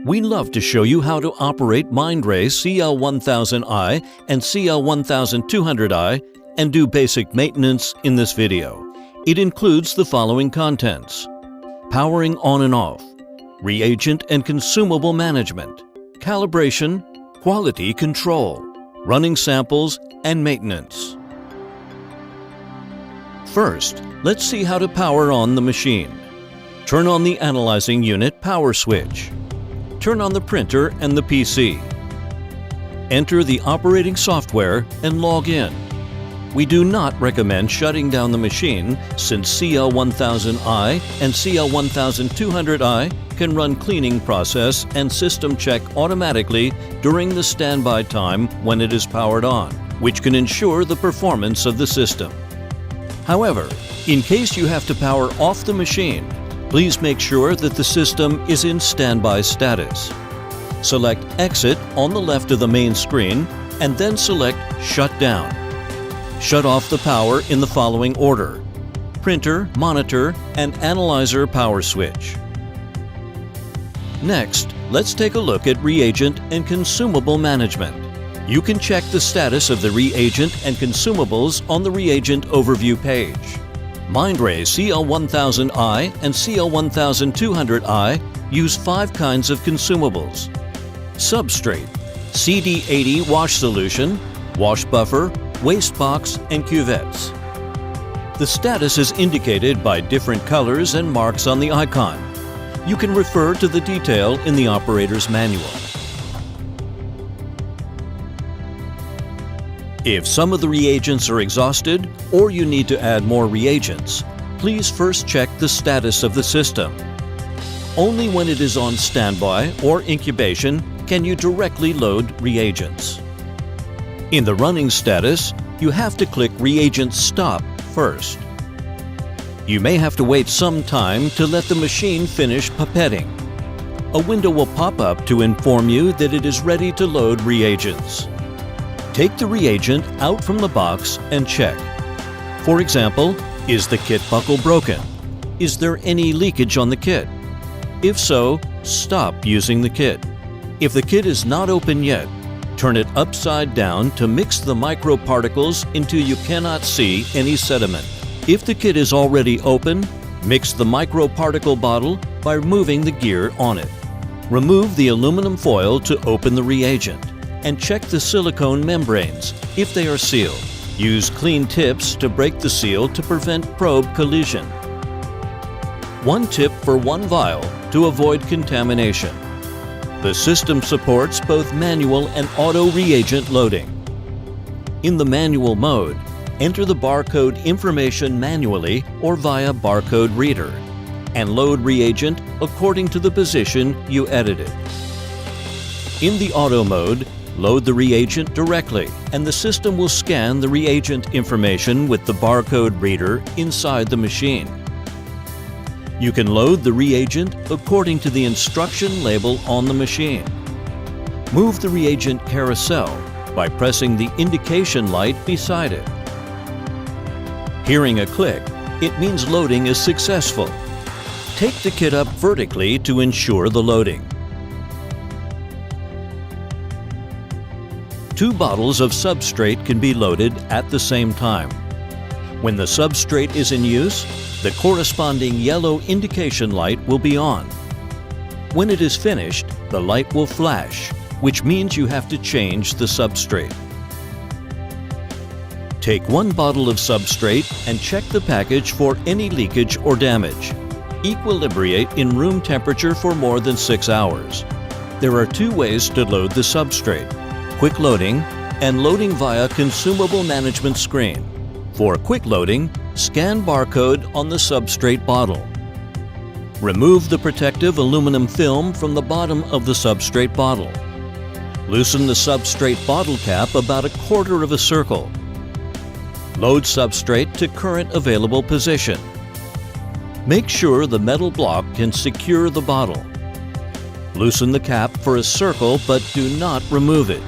We love to show you how to operate Mindray CL-1000i and CL-1200i and do basic maintenance in this video. It includes the following contents: powering on and off, reagent and consumable management, calibration, quality control, running samples, and maintenance. First, let's see how to power on the machine. Turn on the analyzing unit power switch. Turn on the printer and the PC. Enter the operating software and log in. We do not recommend shutting down the machine since CL-1000i and CL-1200i can run cleaning process and system check automatically during the standby time when it is powered on, which can ensure the performance of the system. However, in case you have to power off the machine, please make sure that the system is in standby status. Select Exit on the left of the main screen and then select Shut Down. Shut off the power in the following order: printer, monitor, and analyzer power switch. Next, let's take a look at reagent and consumable management. You can check the status of the reagent and consumables on the Reagent Overview page. Mindray CL-1000i and CL-1200i use 5 kinds of consumables: substrate, CD80 wash solution, wash buffer, waste box, and cuvettes. The status is indicated by different colors and marks on the icon. You can refer to the detail in the operator's manual. If some of the reagents are exhausted or you need to add more reagents, please first check the status of the system. Only when it is on standby or incubation can you directly load reagents. In the running status, you have to click Reagent Stop first. You may have to wait some time to let the machine finish pipetting. A window will pop up to inform you that it is ready to load reagents. Take the reagent out from the box and check. For example, is the kit buckle broken? Is there any leakage on the kit? If so, stop using the kit. If the kit is not open yet, turn it upside down to mix the microparticles until you cannot see any sediment. If the kit is already open, mix the microparticle bottle by removing the gear on it. Remove the aluminum foil to open the reagent, and check the silicone membranes if they are sealed. Use clean tips to break the seal to prevent probe collision. 1 tip for 1 vial to avoid contamination. The system supports both manual and auto reagent loading. In the manual mode, enter the barcode information manually or via barcode reader, and load reagent according to the position you edited. In the auto mode, load the reagent directly, and the system will scan the reagent information with the barcode reader inside the machine. You can load the reagent according to the instruction label on the machine. Move the reagent carousel by pressing the indication light beside it. Hearing a click, it means loading is successful. Take the kit up vertically to ensure the loading. 2 bottles of substrate can be loaded at the same time. When the substrate is in use, the corresponding yellow indication light will be on. When it is finished, the light will flash, which means you have to change the substrate. Take 1 bottle of substrate and check the package for any leakage or damage. Equilibrate in room temperature for more than 6 hours. There are 2 ways to load the substrate: quick loading and loading via consumable management screen. For quick loading, scan barcode on the substrate bottle. Remove the protective aluminum film from the bottom of the substrate bottle. Loosen the substrate bottle cap about 1/4 of a circle. Load substrate to current available position. Make sure the metal block can secure the bottle. Loosen the cap for a circle but do not remove it.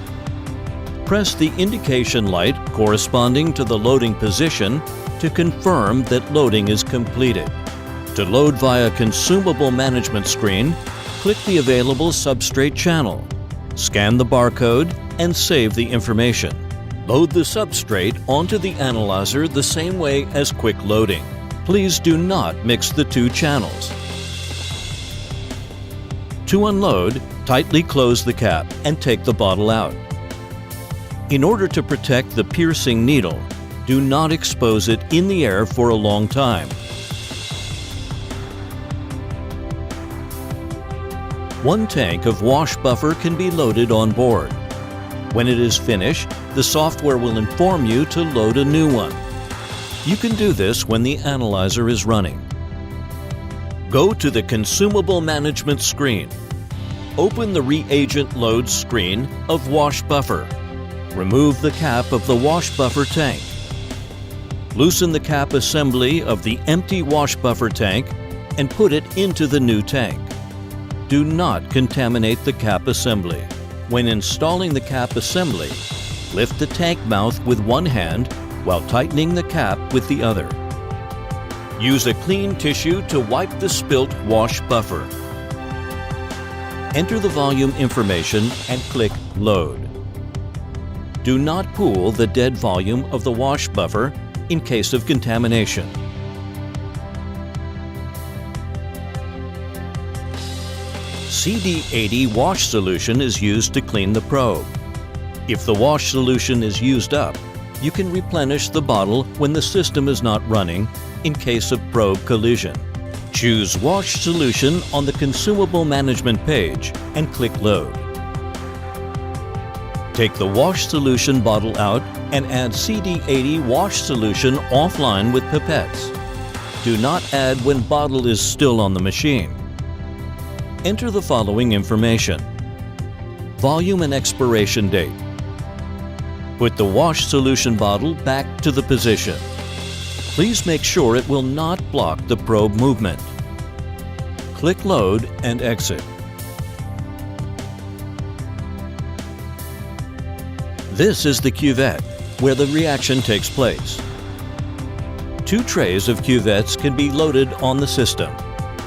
Press the indication light corresponding to the loading position to confirm that loading is completed. To load via consumable management screen, click the available substrate channel, scan the barcode, and save the information. Load the substrate onto the analyzer the same way as quick loading. Please do not mix the two channels. To unload, tightly close the cap and take the bottle out. In order to protect the piercing needle, do not expose it in the air for a long time. One tank of wash buffer can be loaded on board. When it is finished, the software will inform you to load a new one. You can do this when the analyzer is running. Go to the Consumable Management screen. Open the Reagent Load screen of Wash Buffer. Remove the cap of the wash buffer tank. Loosen the cap assembly of the empty wash buffer tank and put it into the new tank. Do not contaminate the cap assembly. When installing the cap assembly, lift the tank mouth with one hand while tightening the cap with the other. Use a clean tissue to wipe the spilt wash buffer. Enter the volume information and click Load. Do not pool the dead volume of the wash buffer in case of contamination. CD80 wash solution is used to clean the probe. If the wash solution is used up, you can replenish the bottle when the system is not running in case of probe collision. Choose Wash Solution on the Consumable Management page and click Load. Take the wash solution bottle out and add CD80 wash solution offline with pipettes. Do not add when bottle is still on the machine. Enter the following information: volume and expiration date. Put the wash solution bottle back to the position. Please make sure it will not block the probe movement. Click Load and exit. This is the cuvette, where the reaction takes place. 2 trays of cuvettes can be loaded on the system.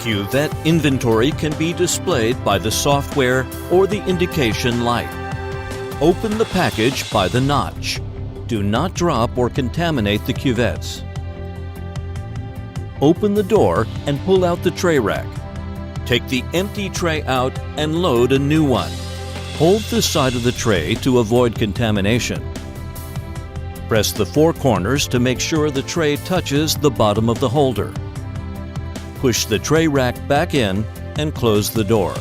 Cuvette inventory can be displayed by the software or the indication light. Open the package by the notch. Do not drop or contaminate the cuvettes. Open the door and pull out the tray rack. Take the empty tray out and load a new one. Hold the side of the tray to avoid contamination. Press the 4 corners to make sure the tray touches the bottom of the holder. Push the tray rack back in and close the door.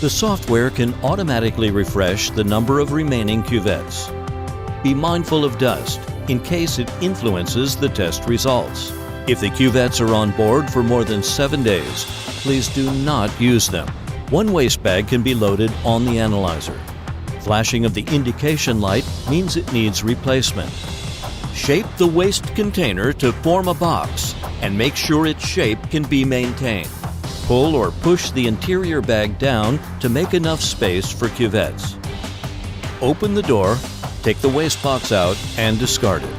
The software can automatically refresh the number of remaining cuvettes. Be mindful of dust in case it influences the test results. If the cuvettes are on board for more than 7 days, please do not use them. 1 waste bag can be loaded on the analyzer. Flashing of the indication light means it needs replacement. Shape the waste container to form a box and make sure its shape can be maintained. Pull or push the interior bag down to make enough space for cuvettes. Open the door, take the waste box out and discard it.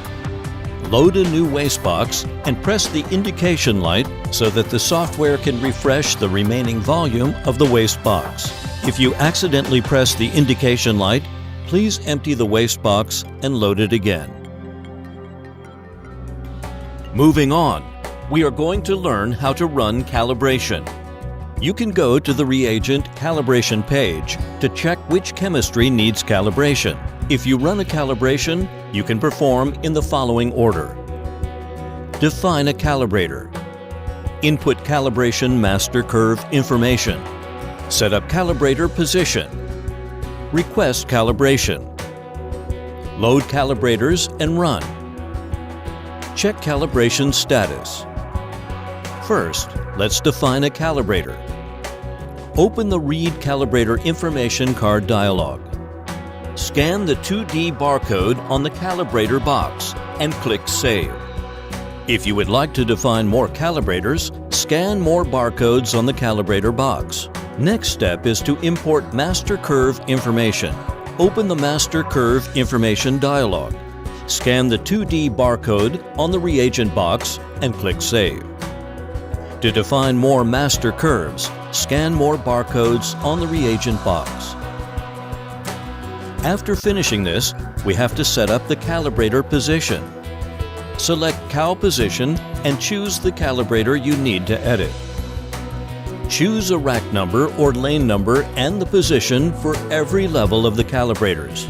Load a new waste box and press the indication light so that the software can refresh the remaining volume of the waste box. If you accidentally press the indication light, please empty the waste box and load it again. Moving on, we are going to learn how to run calibration. You can go to the reagent calibration page to check which chemistry needs calibration. If you run a calibration, you can perform in the following order. Define a calibrator. Input calibration master curve information. Set up calibrator position. Request calibration. Load calibrators and run. Check calibration status. First, let's define a calibrator. Open the Read Calibrator Information card dialog. Scan the 2D barcode on the calibrator box and click Save. If you would like to define more calibrators, scan more barcodes on the calibrator box. Next step is to import master curve information. Open the Master Curve Information dialog. Scan the 2D barcode on the reagent box and click Save. To define more master curves, Scan more barcodes on the reagent box. After finishing this, we have to set up the calibrator position. Select Cal Position and choose the calibrator you need to edit. Choose a rack number or lane number and the position for every level of the calibrators.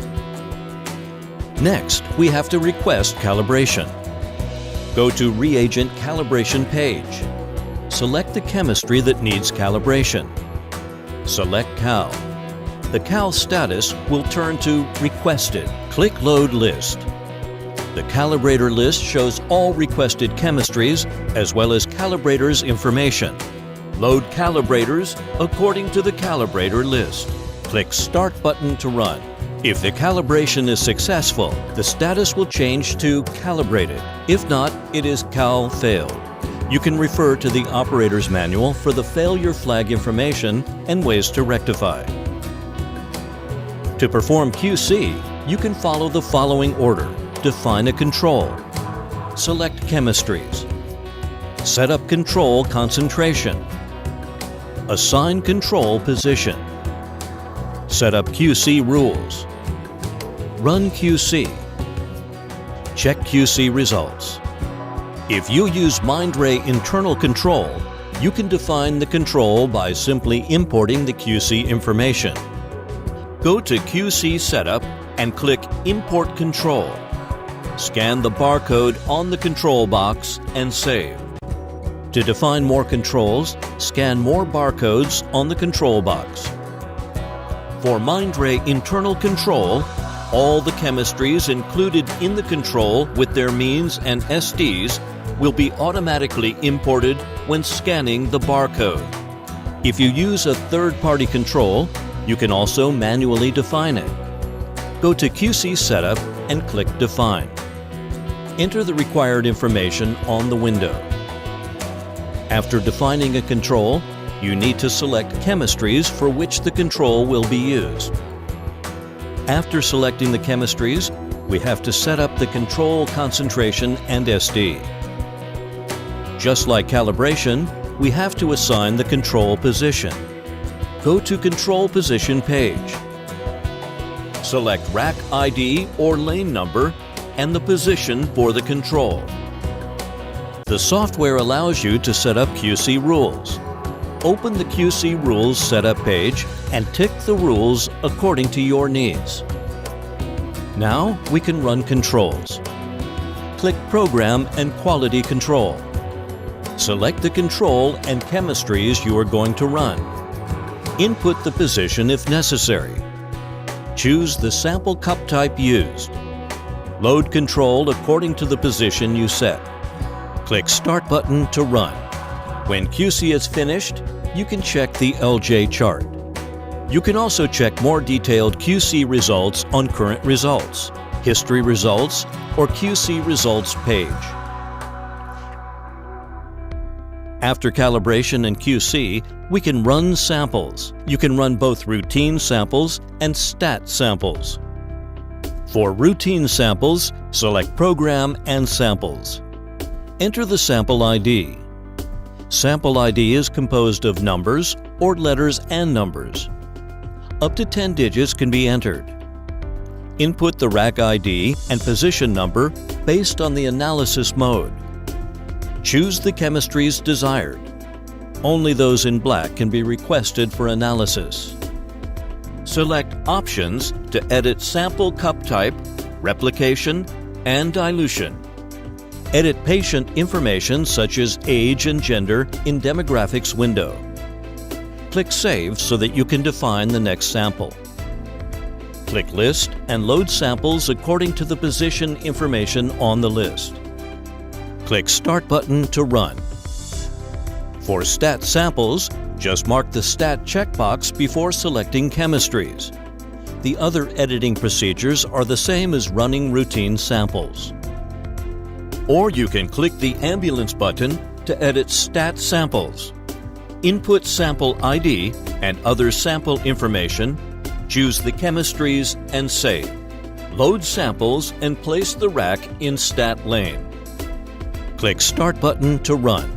Next, we have to request calibration. Go to Reagent Calibration page. Select the chemistry that needs calibration. Select Cal. The Cal status will turn to Requested. Click Load List. The calibrator list shows all requested chemistries as well as calibrators information. Load calibrators according to the calibrator list. Click Start button to run. If the calibration is successful, the status will change to Calibrated. If not, it is Cal Failed. You can refer to the operator's manual for the failure flag information and ways to rectify. To perform QC, you can follow the following order. Define a control. Select chemistries. Set up control concentration. Assign control position. Set up QC rules. Run QC. Check QC results. If you use Mindray internal control, you can define the control by simply importing the QC information. Go to QC Setup and click Import Control. Scan the barcode on the control box and save. To define more controls, scan more barcodes on the control box. For Mindray internal control, all the chemistries included in the control with their means and SDs will be automatically imported when scanning the barcode. If you use a third-party control, you can also manually define it. Go to QC Setup and click Define. Enter the required information on the window. After defining a control, you need to select chemistries for which the control will be used. After selecting the chemistries, we have to set up the control concentration and SD. Just like calibration, we have to assign the control position. Go to Control Position page. Select Rack ID or lane number and the position for the control. The software allows you to set up QC rules. Open the QC Rules Setup page and tick the rules according to your needs. Now we can run controls. Click Program and Quality Control. Select the control and chemistries you are going to run. Input the position if necessary. Choose the sample cup type used. Load control according to the position you set. Click Start button to run. When QC is finished, you can check the LJ chart. You can also check more detailed QC results on Current Results, History Results, or QC Results page. After calibration and QC, we can run samples. You can run both routine samples and stat samples. For routine samples, select Program and Samples. Enter the sample ID. Sample ID is composed of numbers or letters and numbers. Up to 10 digits can be entered. Input the rack ID and position number based on the analysis mode. Choose the chemistries desired. Only those in black can be requested for analysis. Select Options to edit sample cup type, replication, and dilution. Edit patient information such as age and gender in Demographics window. Click Save so that you can define the next sample. Click List and load samples according to the position information on the list. Click Start button to run. For stat samples, just mark the Stat checkbox before selecting chemistries. The other editing procedures are the same as running routine samples. Or you can click the Ambulance button to edit stat samples. Input sample ID and other sample information, choose the chemistries and save. Load samples and place the rack in stat lane. Click Start button to run.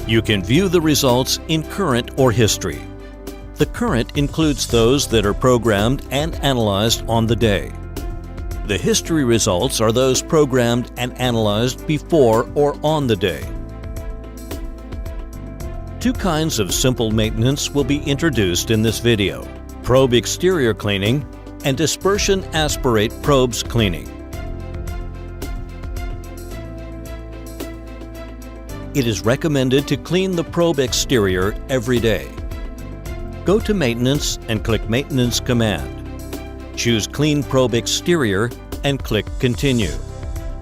You can view the results in current or history. The current includes those that are programmed and analyzed on the day. The history results are those programmed and analyzed before or on the day. Two kinds of simple maintenance will be introduced in this video: probe exterior cleaning and dispersion aspirate probes cleaning. It is recommended to clean the probe exterior every day. Go to Maintenance and click Maintenance command. Choose Clean Probe Exterior and click Continue.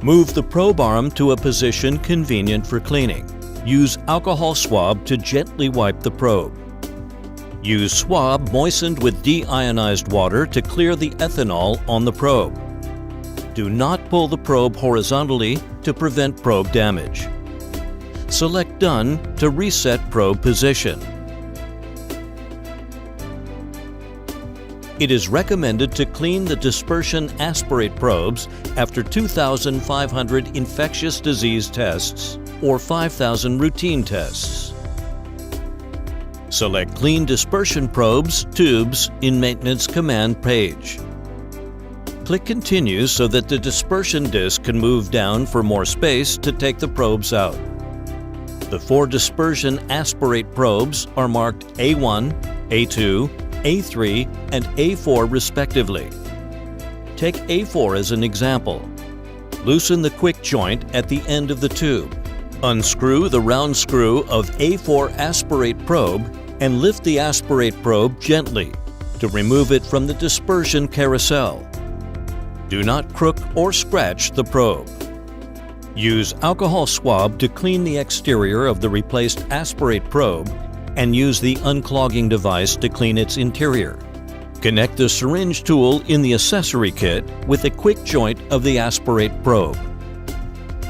Move the probe arm to a position convenient for cleaning. Use alcohol swab to gently wipe the probe. Use swab moistened with deionized water to clear the ethanol on the probe. Do not pull the probe horizontally to prevent probe damage. Select Done to reset probe position. It is recommended to clean the dispersion aspirate probes after 2,500 infectious disease tests or 5,000 routine tests. Select Clean Dispersion Probes, Tubes in Maintenance Command page. Click Continue so that the dispersion disc can move down for more space to take the probes out. The 4 dispersion aspirate probes are marked A1, A2, A3, and A4 respectively. Take A4 as an example. Loosen the quick joint at the end of the tube. Unscrew the round screw of A4 aspirate probe and lift the aspirate probe gently to remove it from the dispersion carousel. Do not crook or scratch the probe. Use alcohol swab to clean the exterior of the replaced aspirate probe and use the unclogging device to clean its interior. Connect the syringe tool in the accessory kit with a quick joint of the aspirate probe.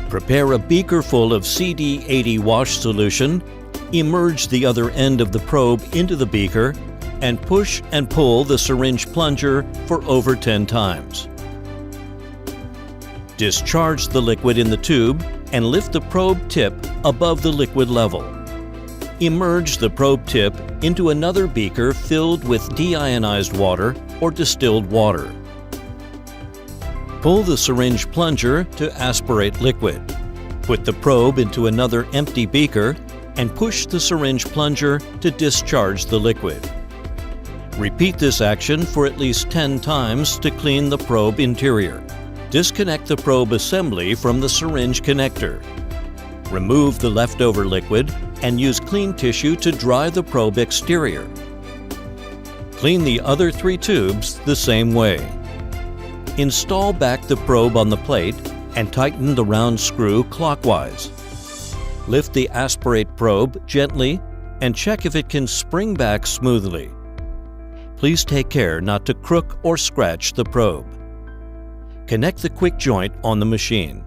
Prepare a beaker full of CD80 wash solution, immerse the other end of the probe into the beaker, and push and pull the syringe plunger for over 10 times. Discharge the liquid in the tube and lift the probe tip above the liquid level. Immerse the probe tip into another beaker filled with deionized water or distilled water. Pull the syringe plunger to aspirate liquid. Put the probe into another empty beaker and push the syringe plunger to discharge the liquid. Repeat this action for at least 10 times to clean the probe interior. Disconnect the probe assembly from the syringe connector. Remove the leftover liquid and use clean tissue to dry the probe exterior. Clean the other 3 tubes the same way. Install back the probe on the plate and tighten the round screw clockwise. Lift the aspirate probe gently and check if it can spring back smoothly. Please take care not to crook or scratch the probe. Connect the quick joint on the machine.